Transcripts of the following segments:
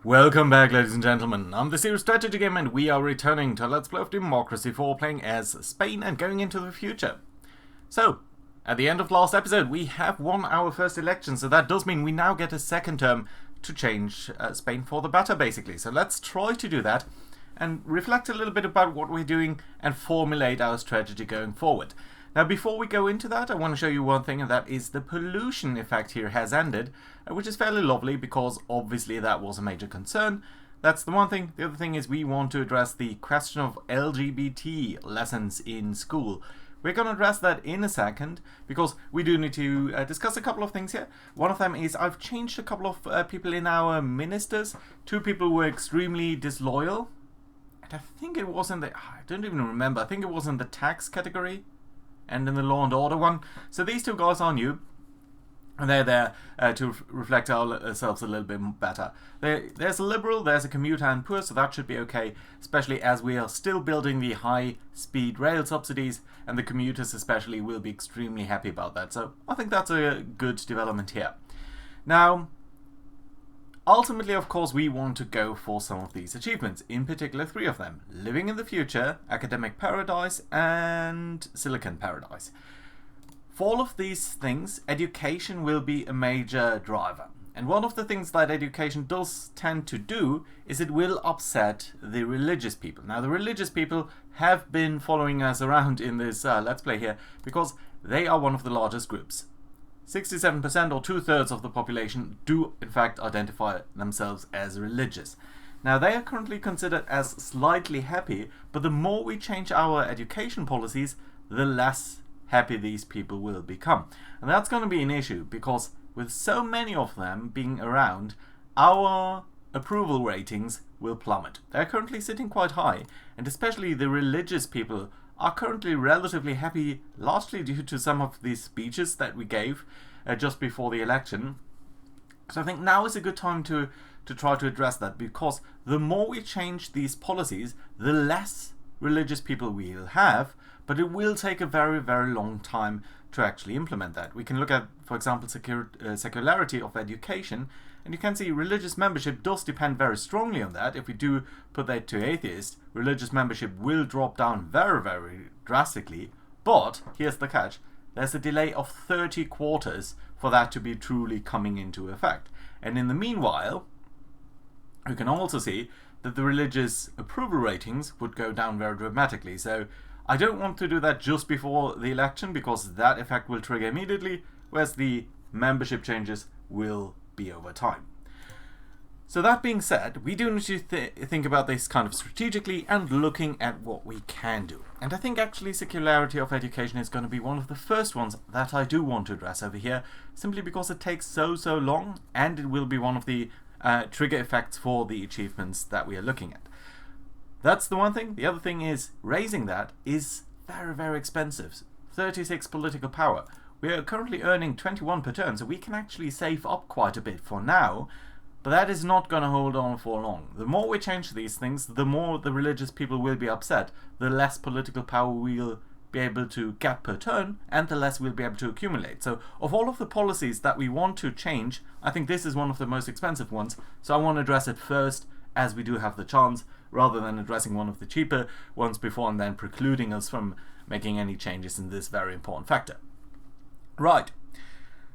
Welcome back, ladies and gentlemen. I'm the Serious Strategy Game, and we are returning to Let's Play of Democracy 4, playing as Spain and going into the future. So, at the end of last episode, we have won our first election, so that does mean we now get a second term to change Spain for the better, basically. So let's try to do that and reflect a little bit about what we're doing and formulate our strategy going forward. Now, before we go into that, I want to show you one thing, and that is the pollution effect here has ended, which is fairly lovely because obviously that was a major concern. That's the one thing. The other thing is we want to address the question of LGBT lessons in school. We're going to address that in a second because we do need to discuss a couple of things here. One of them is I've changed a couple of people in our ministers. Two people were extremely disloyal. And I think it was in the... I don't even remember. I think it was in the tax category and in the law and order one. So these two guys are new, and they're there to reflect ourselves a little bit better. There's a liberal, there's a commuter and poor, so that should be okay, especially as we are still building the high-speed rail subsidies, and the commuters especially will be extremely happy about that. So I think that's a good development here. Now, ultimately, of course, we want to go for some of these achievements, in particular 3 of them: Living in the Future, Academic Paradise, and Silicon Paradise. For all of these things, education will be a major driver. And one of the things that education does tend to do is it will upset the religious people. Now, the religious people have been following us around in this Let's Play here because they are one of the largest groups. 67% or 2/3 of the population do in fact identify themselves as religious. Now, they are currently considered as slightly happy, but the more we change our education policies, the less happy these people will become. And that's going to be an issue because with so many of them being around, our approval ratings will plummet. They're currently sitting quite high, and especially the religious people are currently relatively happy, largely due to some of these speeches that we gave just before the election. So I think now is a good time to try to address that, because the more we change these policies, the less religious people we'll have, but it will take a very, very long time to actually implement that. We can look at, for example, secularity of education, and you can see religious membership does depend very strongly on that. If we do put that to atheist, religious membership will drop down very, very drastically. But here's the catch. There's a delay of 30 quarters for that to be truly coming into effect. And in the meanwhile, we can also see that the religious approval ratings would go down very dramatically. So I don't want to do that just before the election because that effect will trigger immediately, whereas the membership changes will be over time. So that being said, we do need to think about this kind of strategically and looking at what we can do. And I think actually secularity of education is going to be one of the first ones that I do want to address over here, simply because it takes so long, and it will be one of the trigger effects for the achievements that we are looking at. That's the one thing. The other thing is raising that is very, very expensive. 36 political power. We are currently earning 21 per turn, so we can actually save up quite a bit for now, but that is not going to hold on for long. The more we change these things, the more the religious people will be upset, the less political power we'll be able to get per turn, and the less we'll be able to accumulate. So of all of the policies that we want to change, I think this is one of the most expensive ones, so I want to address it first as we do have the chance, rather than addressing one of the cheaper ones before and then precluding us from making any changes in this very important factor. Right,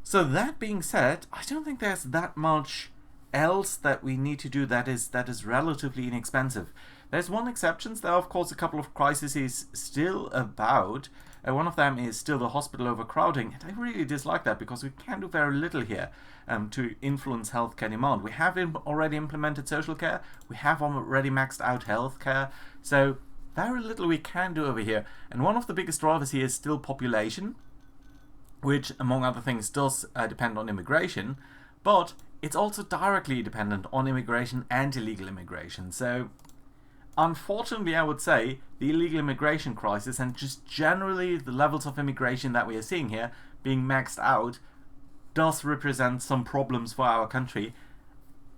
so that being said, I don't think there's that much else that we need to do that is relatively inexpensive. There's one exception. There are of course a couple of crises still about. One of them is still the hospital overcrowding, and I really dislike that because we can do very little here to influence healthcare demand. We have already implemented social care, we have already maxed out healthcare, so very little we can do over here. And one of the biggest drivers here is still population, which among other things does depend on immigration, but it's also directly dependent on immigration and illegal immigration. So unfortunately, I would say the illegal immigration crisis and just generally the levels of immigration that we are seeing here being maxed out does represent some problems for our country,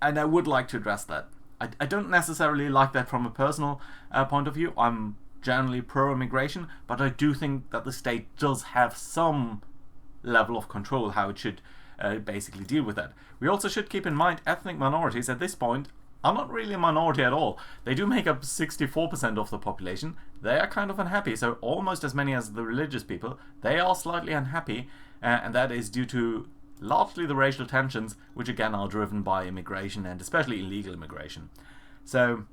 and I would like to address that. I don't necessarily like that from a personal point of view. I'm generally pro-immigration, but I do think that the state does have some level of control how it should basically deal with that. We also should keep in mind ethnic minorities at this point are not really a minority at all. They do make up 64% of the population. They are kind of unhappy, so almost as many as the religious people. They are slightly unhappy, and that is due to largely the racial tensions, which again are driven by immigration and especially illegal immigration. So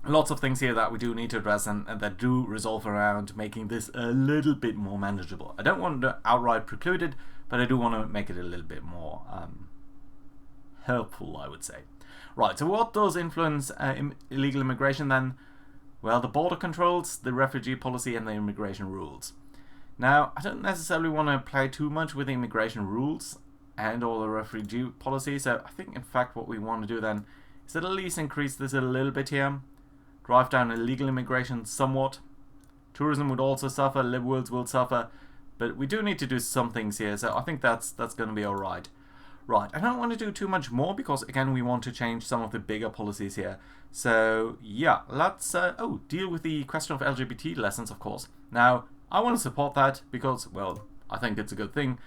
lots of things here that we do need to address and that do resolve around making this a little bit more manageable. I don't want to outright preclude it, but I do want to make it a little bit more helpful, I would say. Right, so what does influence illegal immigration then? Well, the border controls, the refugee policy, and the immigration rules. Now, I don't necessarily want to play too much with the immigration rules and or the refugee policy, so I think in fact what we want to do then is at least increase this a little bit here, drive down illegal immigration somewhat. Tourism would also suffer, liberals will suffer, but we do need to do some things here, so I think that's going to be alright. Right, I don't want to do too much more because, again, we want to change some of the bigger policies here. So, yeah, let's deal with the question of LGBT lessons, of course. Now, I want to support that because, well, I think it's a good thing.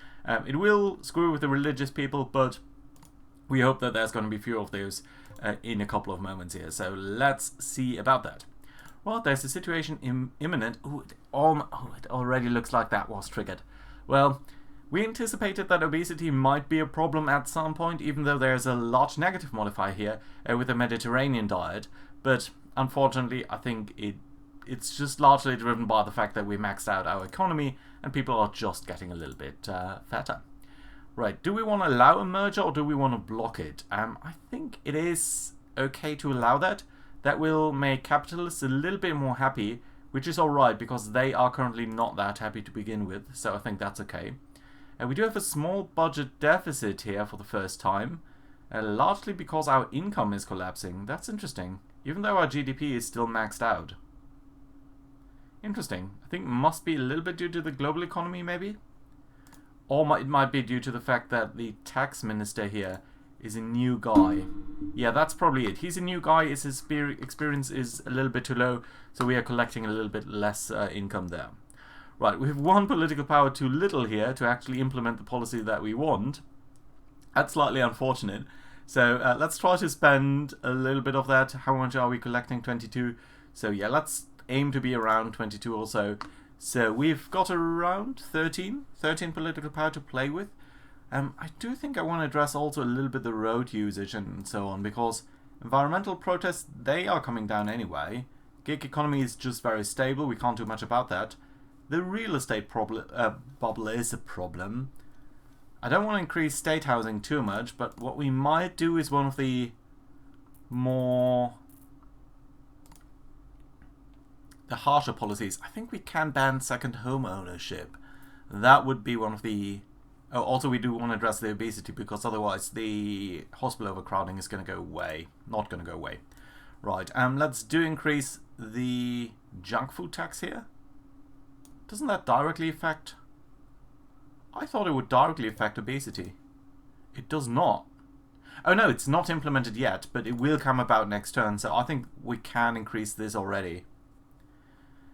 It will screw with the religious people, but we hope that there's going to be fewer of those in a couple of moments here. So, let's see about that. Well, there's a situation imminent. Ooh, it already looks like that was triggered. Well, we anticipated that obesity might be a problem at some point, even though there's a large negative modifier here with the Mediterranean diet. But unfortunately, I think it's just largely driven by the fact that we maxed out our economy and people are just getting a little bit fatter. Right, do we want to allow a merger or do we want to block it? I think it is okay to allow that. That will make capitalists a little bit more happy, which is alright because they are currently not that happy to begin with, so I think that's okay. And we do have a small budget deficit here for the first time, largely because our income is collapsing. That's interesting, even though our GDP is still maxed out. Interesting. I think it must be a little bit due to the global economy, maybe? Or it might be due to the fact that the tax minister here is a new guy. Yeah, that's probably it. He's a new guy, his experience is a little bit too low, so we are collecting a little bit less income there. Right, we have one political power too little here to actually implement the policy that we want. That's slightly unfortunate. So let's try to spend a little bit of that. How much are we collecting? 22. So yeah, let's aim to be around 22 or so. So we've got around 13 political power to play with. I do think I want to address also a little bit the road usage and so on, because environmental protests, they are coming down anyway. Gig economy is just very stable. We can't do much about that. The real estate bubble is a problem. I don't want to increase state housing too much, but what we might do is one of the harsher policies. I think we can ban second home ownership. That would be one of the... Oh, also we do want to address the obesity, because otherwise the hospital overcrowding is going to go away. Not going to go away. Right, let's increase the junk food tax here. Doesn't that directly affect... I thought it would directly affect obesity. It does not. Oh no, it's not implemented yet, but it will come about next turn, so I think we can increase this already.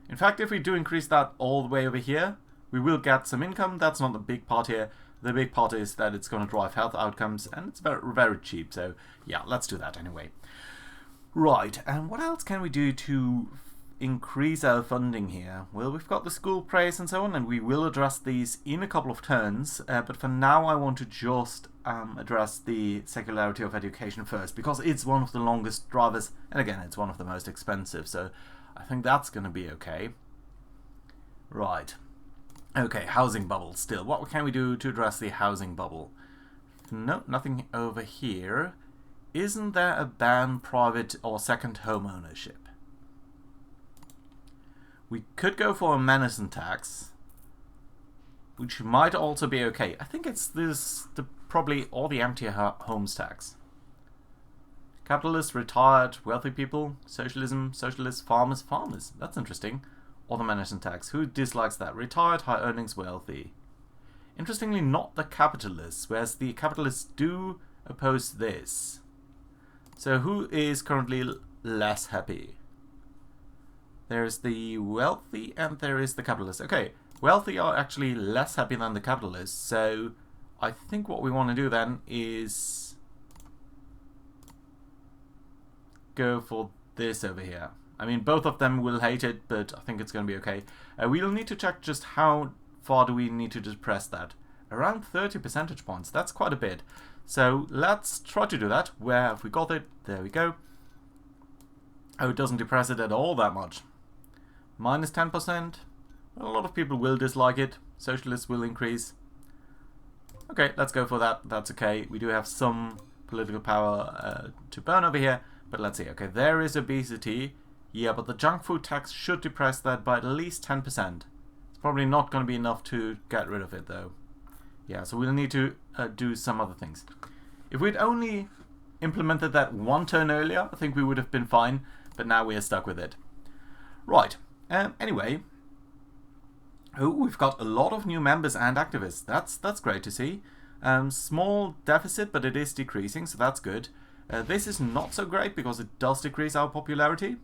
In fact, if we do increase that all the way over here, we will get some income. That's not the big part here. The big part is that it's going to drive health outcomes, and it's very, very cheap, so yeah, let's do that anyway. Right, and what else can we do to increase our funding here? Well, we've got the school praise and so on, and we will address these in a couple of turns, but for now I want to just address the secularity of education first, because it's one of the longest drivers, and again, it's one of the most expensive, so I think that's going to be okay. Right. Okay, housing bubble still. What can we do to address the housing bubble? No, nothing over here. Isn't there a ban private or second home ownership? We could go for a medicine tax, which might also be okay. I think it's probably all the empty homes tax. Capitalists, retired, wealthy people, socialism, socialists, farmers. That's interesting. Or the medicine tax. Who dislikes that? Retired, high earnings, wealthy. Interestingly, not the capitalists, whereas the capitalists do oppose this. So who is currently less happy? There's the wealthy and there is the capitalists. Okay, wealthy are actually less happy than the capitalists, so I think what we want to do then is go for this over here. I mean, both of them will hate it, but I think it's going to be okay. We'll need to check just how far do we need to depress that. Around 30 percentage points. That's quite a bit. So let's try to do that. Where have we got it? There we go. Oh, it doesn't depress it at all that much. Minus 10%. A lot of people will dislike it. Socialists will increase. Okay, let's go for that. That's okay. We do have some political power to burn over here. But let's see. Okay, there is obesity. Yeah, but the junk food tax should depress that by at least 10%. It's probably not going to be enough to get rid of it, though. Yeah, so we'll need to do some other things. If we'd only implemented that one turn earlier, I think we would have been fine. But now we are stuck with it. Right. Anyway. Oh, we've got a lot of new members and activists. That's great to see. Small deficit, but it is decreasing, so that's good. This is not so great because it does decrease our popularity.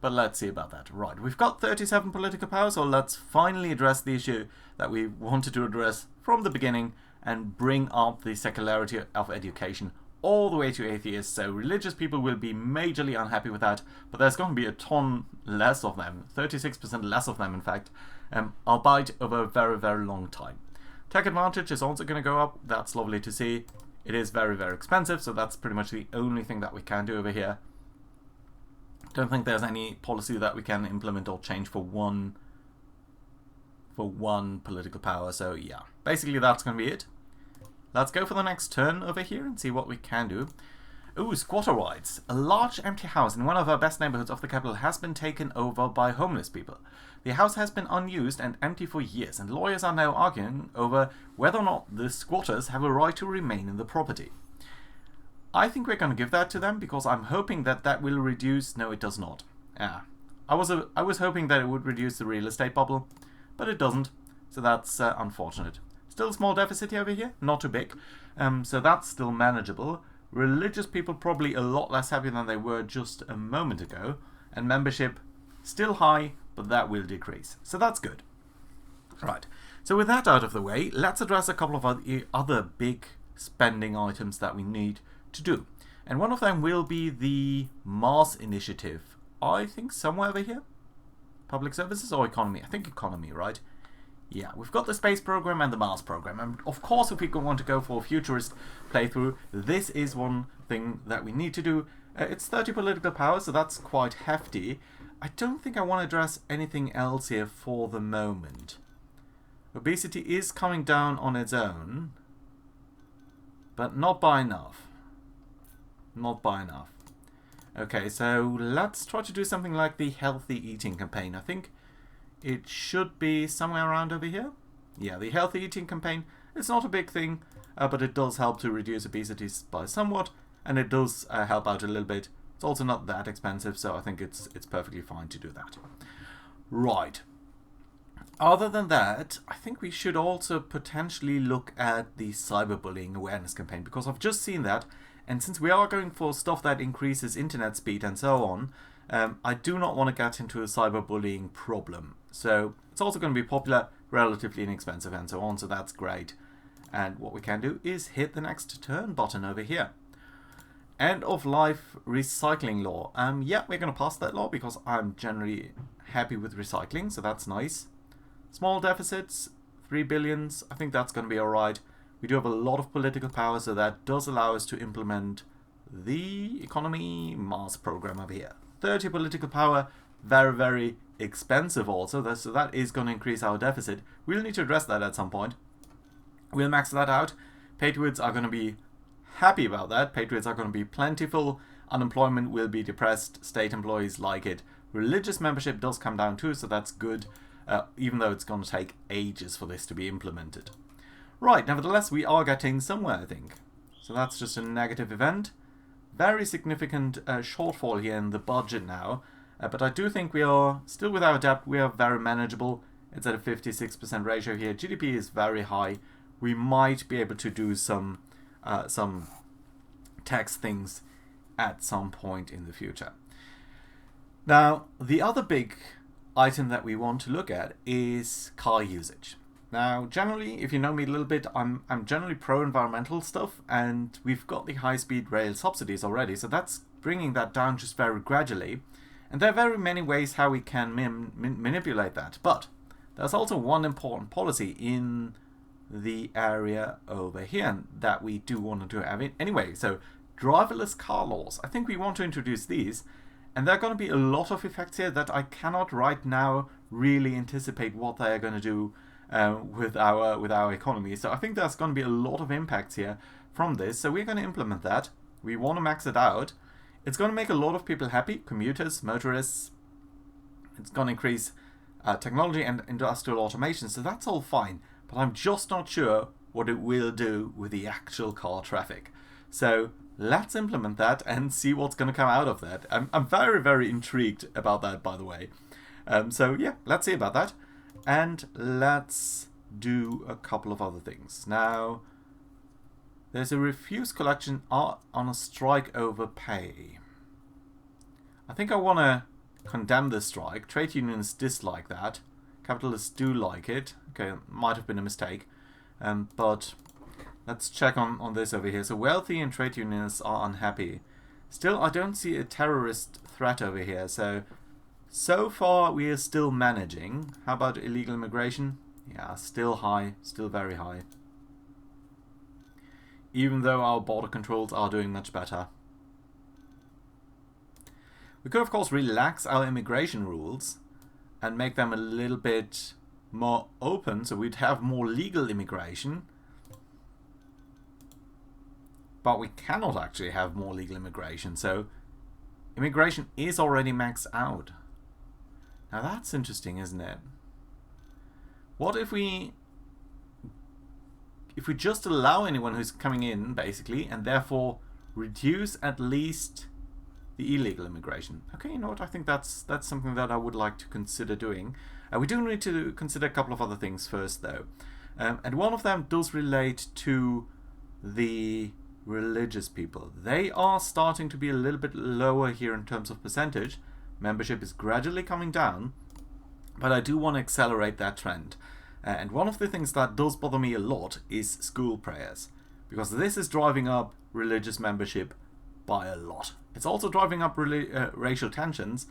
But let's see about that. Right, we've got 37 political power, so let's finally address the issue that we wanted to address from the beginning and bring up the secularity of education all the way to atheists. So religious people will be majorly unhappy with that, but there's going to be a ton less of them, 36% less of them in fact, albeit over a very, very long time. Tech advantage is also going to go up. That's lovely to see. It is very, very expensive, so that's pretty much the only thing that we can do over here. Don't think there's any policy that we can implement or change for one political power, so yeah. Basically that's going to be it. Let's go for the next turn over here and see what we can do. Ooh, squatter rights. A large empty house in one of our best neighborhoods of the capital has been taken over by homeless people. The house has been unused and empty for years, and lawyers are now arguing over whether or not the squatters have a right to remain in the property. I think we're going to give that to them because I'm hoping that that will reduce... No, it does not. I was hoping that it would reduce the real estate bubble, but it doesn't, so that's unfortunate. Still a small deficit over here, not too big, so that's still manageable. Religious people probably a lot less happy than they were just a moment ago, and membership still high, but that will decrease, so that's good. Right, so with that out of the way, let's address a couple of other big spending items that we need to do, and one of them will be the Mars initiative. I think somewhere over here. Public services or economy? I think economy, right? Yeah, we've got the space program and the Mars program, and of course if we want to go for a futurist playthrough, this is one thing that we need to do. It's 30 political power, so that's quite hefty. I don't think I want to address anything else here for the moment. Obesity is coming down on its own, but not by enough. Not by enough. Okay, so let's try to do something like the healthy eating campaign. I think it should be somewhere around over here. Yeah, the healthy eating campaign. It's not a big thing, but it does help to reduce obesity by somewhat, and it does help out a little bit. It's also not that expensive, so I think it's perfectly fine to do that. Right. Other than that, I think we should also potentially look at the cyberbullying awareness campaign, because I've just seen that, and since we are going for stuff that increases internet speed and so on, I do not want to get into a cyberbullying problem. So it's also going to be popular, relatively inexpensive and so on, so that's great. And what we can do is hit the next turn button over here. End of life recycling law. Yeah, we're going to pass that law because I'm generally happy with recycling, so that's nice. Small deficits, 3 billions, I think that's going to be alright. We do have a lot of political power, so that does allow us to implement the economy Mars program over here. 30 political power, very, very expensive also, so that is going to increase our deficit. We'll need to address that at some point. We'll max that out. Patriots are going to be happy about that. Patriots are going to be plentiful. Unemployment will be depressed. State employees like it. Religious membership does come down too, so that's good, even though it's going to take ages for this to be implemented. Right, nevertheless, we are getting somewhere, I think. So that's just a negative event. Very significant shortfall here in the budget now. But I do think we are, still with our debt, we are very manageable. It's at a 56% ratio here. GDP is very high. We might be able to do some tax things at some point in the future. Now, the other big item that we want to look at is car usage. Now, generally, if you know me a little bit, I'm generally pro-environmental stuff, and we've got the high-speed rail subsidies already, so that's bringing that down just very gradually. And there are very many ways how we can manipulate that. But there's also one important policy in the area over here that we do want to have it anyway. So driverless car laws. I think we want to introduce these, and there are going to be a lot of effects here that I cannot right now really anticipate what they are going to do with our economy. So I think there's going to be a lot of impacts here from this. So we're going to implement that. We want to max it out. It's going to make a lot of people happy, commuters, motorists. It's going to increase technology and industrial automation, so that's all fine. But I'm just not sure what it will do with the actual car traffic. So let's implement that and see what's going to come out of that. I'm very, very intrigued about that, by the way. So yeah, let's see about that. And let's do a couple of other things. Now, there's a refuse collection on a strike over pay. I think I want to condemn this strike. Trade unions dislike that. Capitalists do like it. Okay, might have been a mistake. But let's check on this over here. So wealthy and trade unions are unhappy. Still, I don't see a terrorist threat over here. So far we are still managing. How about illegal immigration? Yeah, still high. Still very high. Even though our border controls are doing much better. We could, of course, relax our immigration rules and make them a little bit more open, so we'd have more legal immigration. But we cannot actually have more legal immigration, so immigration is already maxed out. Now that's interesting, isn't it? What if we just allow anyone who's coming in, basically, and therefore reduce at least the illegal immigration? Okay, you know what? I think that's something that I would like to consider doing. We do need to consider a couple of other things first, though. And one of them does relate to the religious people. They are starting to be a little bit lower here in terms of percentage. Membership is gradually coming down, but I do want to accelerate that trend. And one of the things that does bother me a lot is school prayers, because this is driving up religious membership by a lot. It's also driving up racial tensions,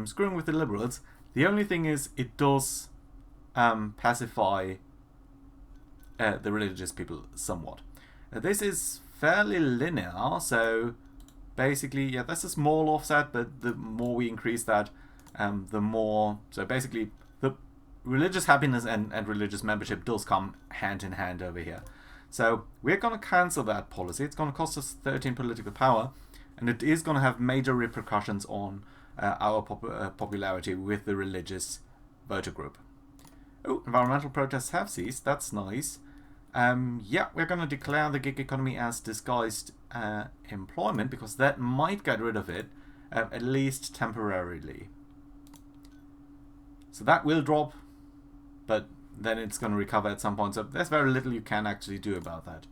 screwing with the liberals. The only thing is it does pacify the religious people somewhat. This is fairly linear, so basically, yeah, that's a small offset, but the more we increase that, the more... So basically, the religious happiness and religious membership does come hand in hand over here. So we're going to cancel that policy. It's going to cost us 13 political power, and it is going to have major repercussions on our popularity with the religious voter group. Oh, environmental protests have ceased. That's nice. Yeah, we're going to declare the gig economy as disguised employment, because that might get rid of it, at least temporarily. So that will drop, but then it's going to recover at some point. So there's very little you can actually do about that.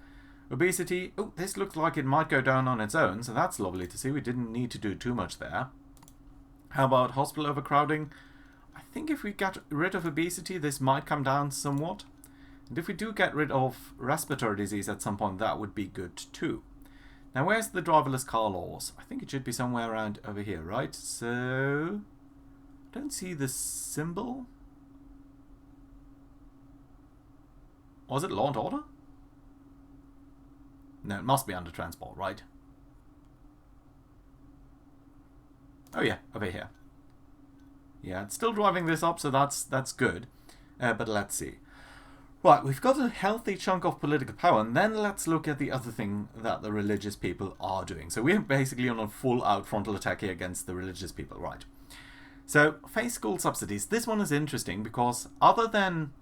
Obesity. Oh, this looks like it might go down on its own, so that's lovely to see. We didn't need to do too much there. How about hospital overcrowding? I think if we get rid of obesity, this might come down somewhat. And if we do get rid of respiratory disease at some point, that would be good too. Now, where's the driverless car laws? I think it should be somewhere around over here, right? So, I don't see the symbol. Or is it law and order? No, it must be under transport, right? Oh yeah, over here. Yeah, it's still driving this up, so that's good. But let's see. Right, we've got a healthy chunk of political power, and then let's look at the other thing that the religious people are doing. So we're basically on a full-out frontal attack here against the religious people, right? So, face school subsidies. This one is interesting because other than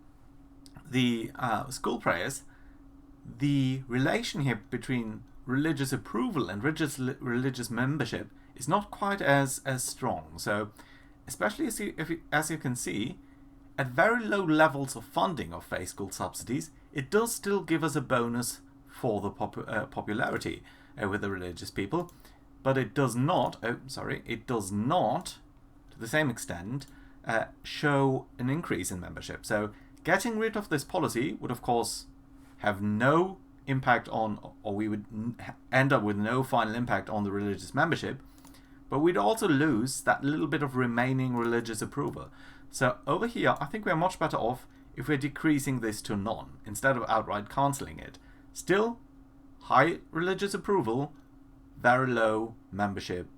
the school prayers, the relation here between religious approval and religious membership is not quite as strong. So, especially as you can see, at very low levels of funding of face school subsidies, it does still give us a bonus for the popularity with the religious people, but it does not, it does not, to the same extent, show an increase in membership. So getting rid of this policy would, of course, have no impact on, or we would end up with no final impact on the religious membership, but we'd also lose that little bit of remaining religious approval. So over here, I think we're much better off if we're decreasing this to none, instead of outright cancelling it. Still, high religious approval, very low membership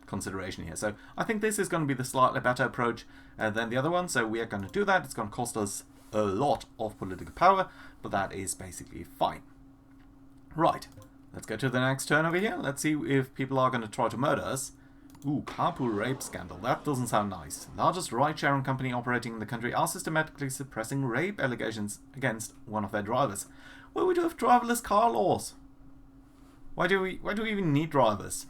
consideration here. So I think this is going to be the slightly better approach than the other one. So we are going to do that. It's going to cost us a lot of political power, but that is basically fine. Right, let's go to the next turn over here. Let's see if people are going to try to murder us. Ooh, carpool rape scandal. That doesn't sound nice. Largest ride-sharing company operating in the country are systematically suppressing rape allegations against one of their drivers. Well, we do have driverless car laws. Why do we even need drivers?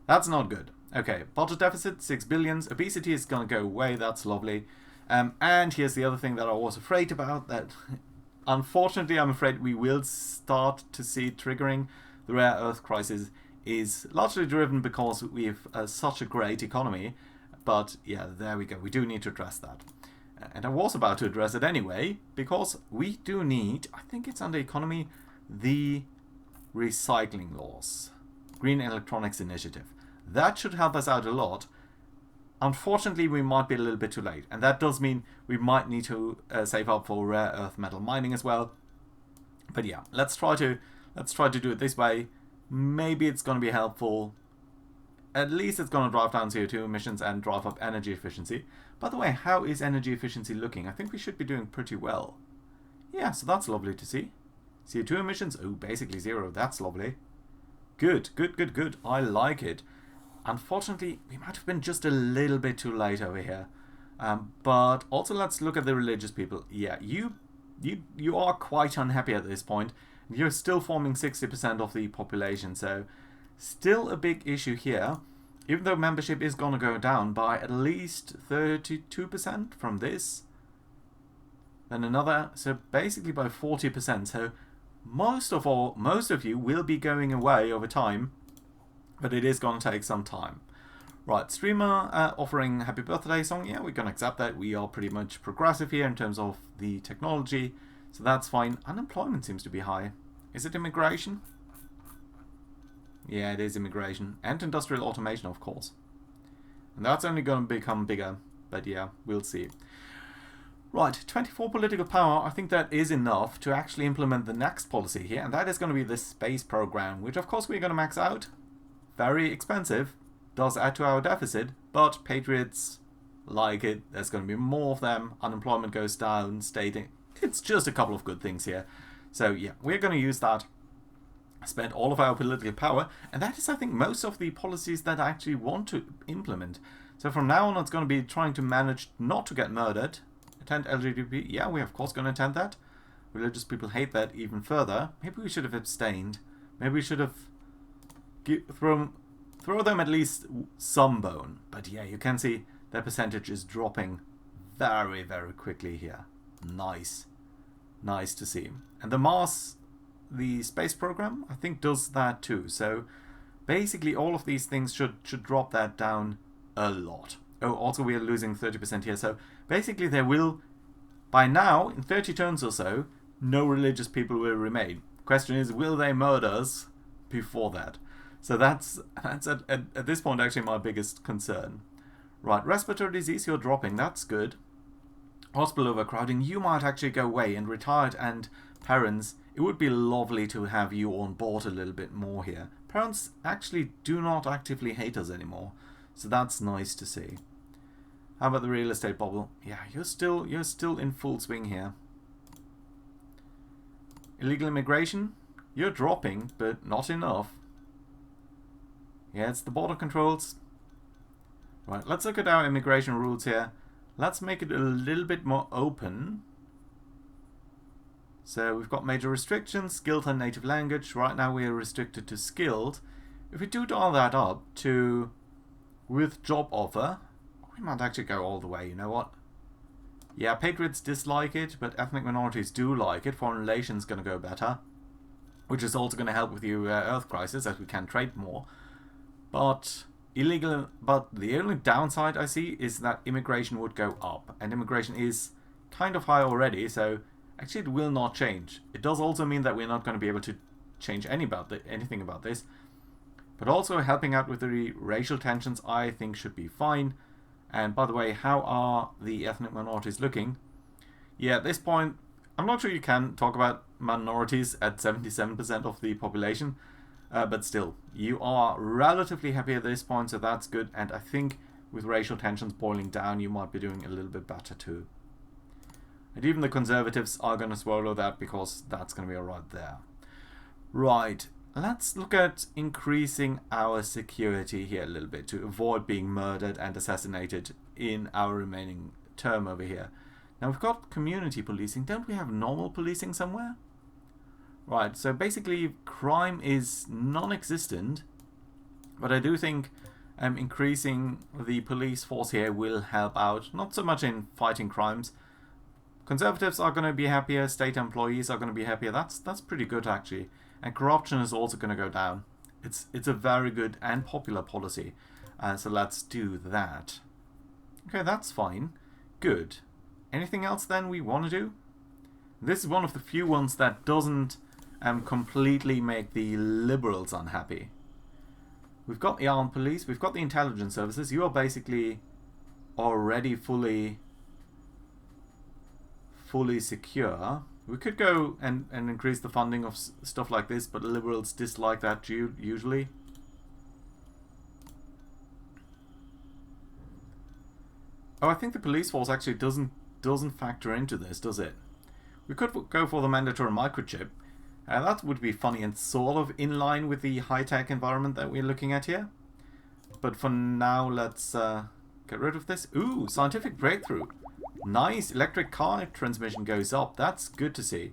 That's not good. Okay, budget deficit, 6 billion. Obesity is going to go away. That's lovely. And here's the other thing that I was afraid about, that unfortunately I'm afraid we will start to see triggering. The rare earth crisis is largely driven because we have such a great economy. But yeah, there we go. We do need to address that. And I was about to address it anyway, because we do need, I think it's under economy, the recycling laws. Green Electronics Initiative. That should help us out a lot. Unfortunately, we might be a little bit too late, and that does mean we might need to save up for rare earth metal mining as well. But yeah, let's try to do it this way. Maybe it's going to be helpful. At least it's going to drive down CO2 emissions and drive up energy efficiency. By the way, how is energy efficiency looking? I think we should be doing pretty well. Yeah, so that's lovely to see. CO2 emissions, oh, basically zero. That's lovely. Good, good, good, good. I like it. Unfortunately, we might have been just a little bit too late over here. But also let's look at the religious people. Yeah, you are quite unhappy at this point. You're still forming 60% of the population, so still a big issue here. Even though membership is going to go down by at least 32% from this. Then another, so basically by 40%. So most of you will be going away over time. But it is going to take some time. Right, streamer offering happy birthday song. Yeah, we're going to accept that. We are pretty much progressive here in terms of the technology. So that's fine. Unemployment seems to be high. Is it immigration? Yeah, it is immigration. And industrial automation, of course. And that's only going to become bigger. But yeah, we'll see. Right, 24 political power. I think that is enough to actually implement the next policy here. And that is going to be the space program, which of course we're going to max out. Very expensive, does add to our deficit, but patriots like it. There's going to be more of them. Unemployment goes down, stating it's just a couple of good things here. So yeah, we're going to use that, spend all of our political power, and that is, I think, most of the policies that I actually want to implement. So from now on, it's going to be trying to manage not to get murdered. Attend LGBT, yeah, we're of course going to attend that. Religious people hate that even further. Maybe we should have abstained. Maybe we should have throw them at least some bone. But yeah, you can see their percentage is dropping very, very quickly here. Nice. Nice to see. And the space program, I think does that too. So basically all of these things should drop that down a lot. Oh, also we are losing 30% here. So basically there will, by now, in 30 turns or so, no religious people will remain. Question is, will they murder us before that? So that's at this point actually my biggest concern. Right, respiratory disease, you're dropping. That's good. Hospital overcrowding, you might actually go away. And retired and parents, it would be lovely to have you on board a little bit more here. Parents actually do not actively hate us anymore. So that's nice to see. How about the real estate bubble? Yeah, you're still in full swing here. Illegal immigration, you're dropping, but not enough. Yeah, it's the border controls. Right, let's look at our immigration rules here. Let's make it a little bit more open. So we've got major restrictions, skilled and native language. Right now we are restricted to skilled. If we do dial that up to with job offer, we might actually go all the way, you know what? Yeah, patriots dislike it, but ethnic minorities do like it. Foreign relations going to go better. Which is also going to help with the Earth crisis, as we can trade more. But the only downside I see is that immigration would go up. And immigration is kind of high already, so actually it will not change. It does also mean that we're not going to be able to change anything about this. But also helping out with the racial tensions, I think, should be fine. And by the way, how are the ethnic minorities looking? Yeah, at this point, I'm not sure you can talk about minorities at 77% of the population. But still, you are relatively happy at this point, so that's good. And I think with racial tensions boiling down, you might be doing a little bit better too. And even the Conservatives are going to swallow that, because that's going to be alright there. Right, let's look at increasing our security here a little bit to avoid being murdered and assassinated in our remaining term over here. Now we've got community policing. Don't we have normal policing somewhere? Right, so basically crime is non-existent, but I do think increasing the police force here will help out, not so much in fighting crimes. Conservatives are going to be happier, state employees are going to be happier. That's pretty good actually. And corruption is also going to go down. It's a very good and popular policy. So let's do that. Okay, that's fine. Good. Anything else then we want to do? This is one of the few ones that doesn't completely make the liberals unhappy. We've got the armed police, we've got the intelligence services. You are basically already fully secure. We could go and increase the funding of stuff like this, but liberals dislike that usually. Oh, I think the police force actually doesn't factor into this, does it? We could go for the mandatory microchip. That would be funny and sort of in line with the high-tech environment that we're looking at here. But for now, let's get rid of this. Ooh, scientific breakthrough. Nice, electric car transmission goes up. That's good to see.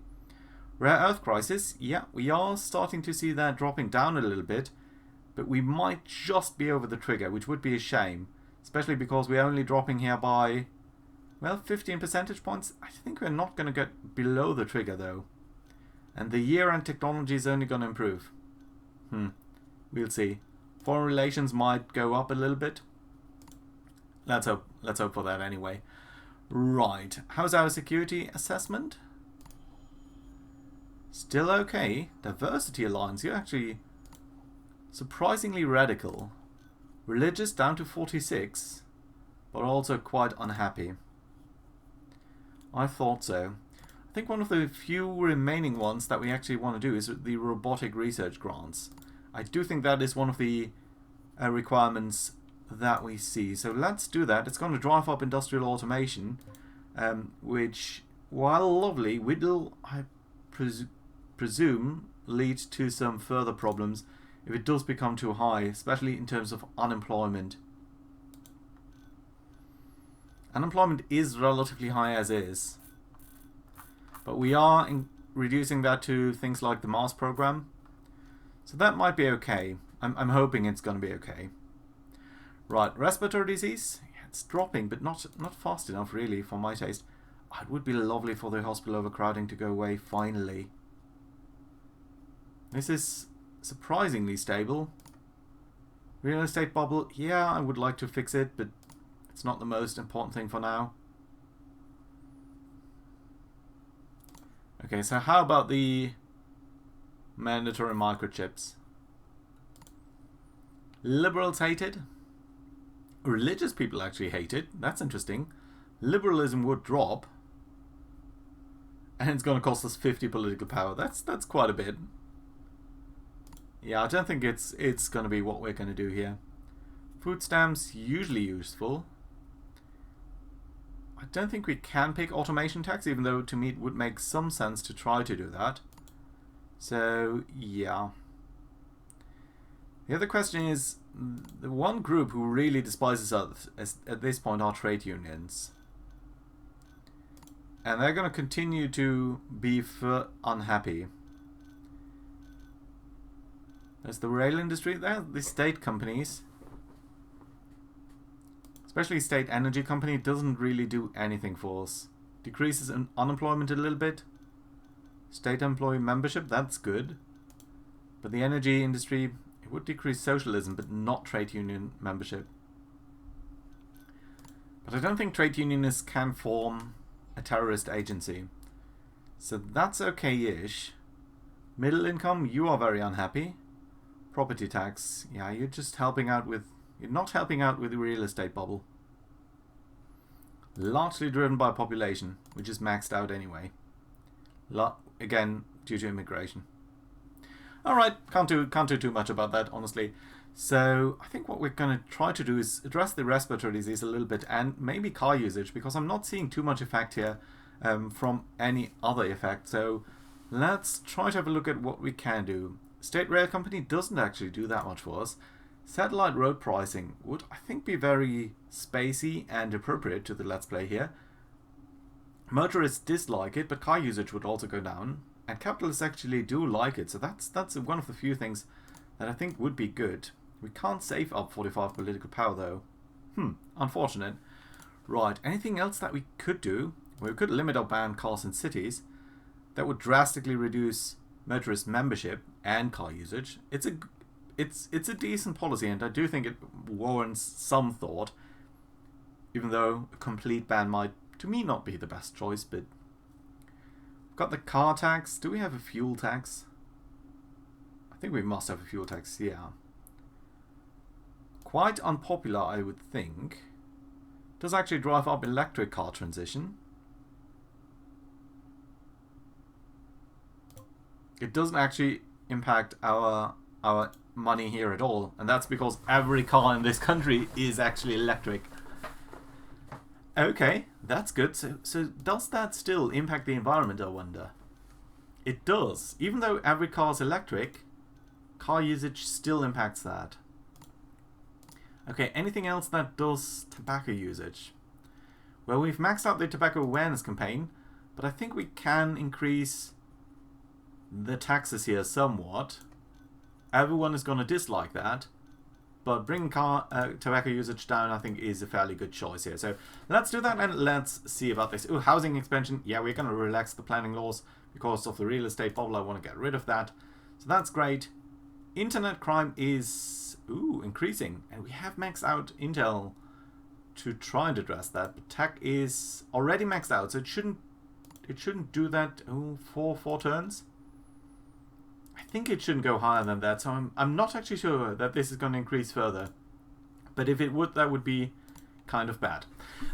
Rare earth crisis. Yeah, we are starting to see that dropping down a little bit. But we might just be over the trigger, which would be a shame. Especially because we're only dropping here by, well, 15 percentage points. I think we're not going to get below the trigger, though. And the year-end technology is only going to improve. We'll see. Foreign relations might go up a little bit. Let's hope for that anyway. Right. How's our security assessment? Still okay. Diversity Alliance. You're actually surprisingly radical. Religious down to 46. But also quite unhappy. I thought so. I think one of the few remaining ones that we actually want to do is the robotic research grants. I do think that is one of the requirements that we see. So let's do that. It's going to drive up industrial automation, which, while lovely, will, I presume, lead to some further problems if it does become too high, especially in terms of unemployment. Unemployment is relatively high as is. But we are reducing that to things like the Mars program. So that might be okay. I'm hoping it's going to be okay. Right, respiratory disease. Yeah, it's dropping, but not fast enough, really, for my taste. It would be lovely for the hospital overcrowding to go away, finally. This is surprisingly stable. Real estate bubble. Yeah, I would like to fix it, but it's not the most important thing for now. Okay, so how about the mandatory microchips? Liberals hate it. Religious people actually hate it. That's interesting. Liberalism would drop. And it's going to cost us 50 political power. That's quite a bit. Yeah, I don't think it's going to be what we're going to do here. Food stamps, usually useful. I don't think we can pick automation tax, even though to me it would make some sense to try to do that. So, yeah. The other question is, the one group who really despises us at this point are trade unions. And they're going to continue to be unhappy. There's the rail industry, there's the state companies. Especially state energy company doesn't really do anything for us. Decreases unemployment a little bit. State employee membership, that's good. But the energy industry, it would decrease socialism, but not trade union membership. But I don't think trade unionists can form a a terrorist agency. So that's okay-ish. Middle income, you are very unhappy. Property tax, yeah, you're just helping out with... You're not helping out with the real estate bubble. Largely driven by population, which is maxed out anyway. Again, due to immigration. Alright, can't do too much about that, honestly. So, I think what we're going to try to do is address the respiratory disease a little bit, and maybe car usage, because I'm not seeing too much effect here from any other effect. So, let's try to have a look at what we can do. State Rail Company doesn't actually do that much for us. Satellite road pricing would, I think, be very spacey and appropriate to the Let's Play here. Motorists dislike it, but car usage would also go down. And capitalists actually do like it, so that's one of the few things that I think would be good. We can't save up 45 political power, though. Unfortunate. Right, anything else that we could do? We could limit or ban cars in cities. That would drastically reduce motorist membership and car usage. It's a decent policy, and I do think it warrants some thought, even though a complete ban might, to me, not be the best choice. But we've got the car tax. Do we have a fuel tax? I think we must have a fuel tax, yeah. Quite unpopular, I would think. Does actually drive up electric car transition. It doesn't actually impact our money here at all, and that's because every car in this country is actually electric. Okay, that's good. So does that still impact the environment, I wonder? It does. Even though every car is electric, car usage still impacts that. Okay, anything else that does tobacco usage? Well, we've maxed out the tobacco awareness campaign, but I think we can increase the taxes here somewhat. Everyone is going to dislike that, but bringing tobacco usage down, I think, is a fairly good choice here. So let's do that, and let's see about this. Ooh, housing expansion. Yeah, we're going to relax the planning laws because of the real estate bubble. I want to get rid of that. So that's great. Internet crime is increasing, and we have maxed out Intel to try and address that. But tech is already maxed out, so it shouldn't do that. Four turns. I think it shouldn't go higher than that, so I'm not actually sure that this is going to increase further. But if it would, that would be kind of bad.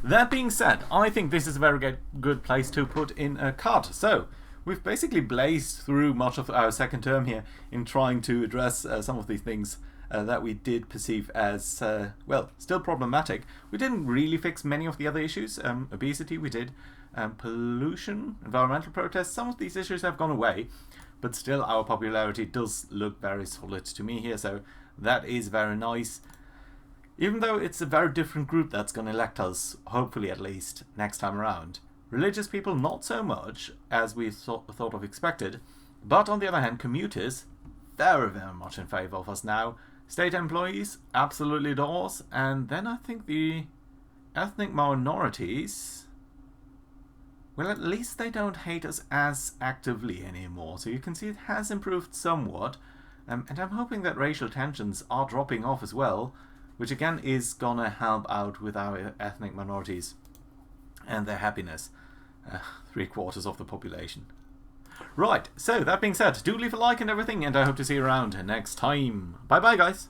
That being said, I think this is a very good place to put in a cut. So, we've basically blazed through much of our second term here in trying to address some of these things that we did perceive as, well, still problematic. We didn't really fix many of the other issues. Obesity, we did. Pollution, environmental protests, some of these issues have gone away. But still, our popularity does look very solid to me here, so that is very nice. Even though it's a very different group that's going to elect us, hopefully at least, next time around. Religious people, not so much, as we thought of expected. But on the other hand, commuters, very, very much in favour of us now. State employees, absolutely doors. And then I think the ethnic minorities... Well, at least they don't hate us as actively anymore, so you can see it has improved somewhat. And I'm hoping that racial tensions are dropping off as well, which again is gonna help out with our ethnic minorities and their happiness. 3/4 of the population. Right, so that being said, do leave a like and everything, and I hope to see you around next time. Bye bye, guys!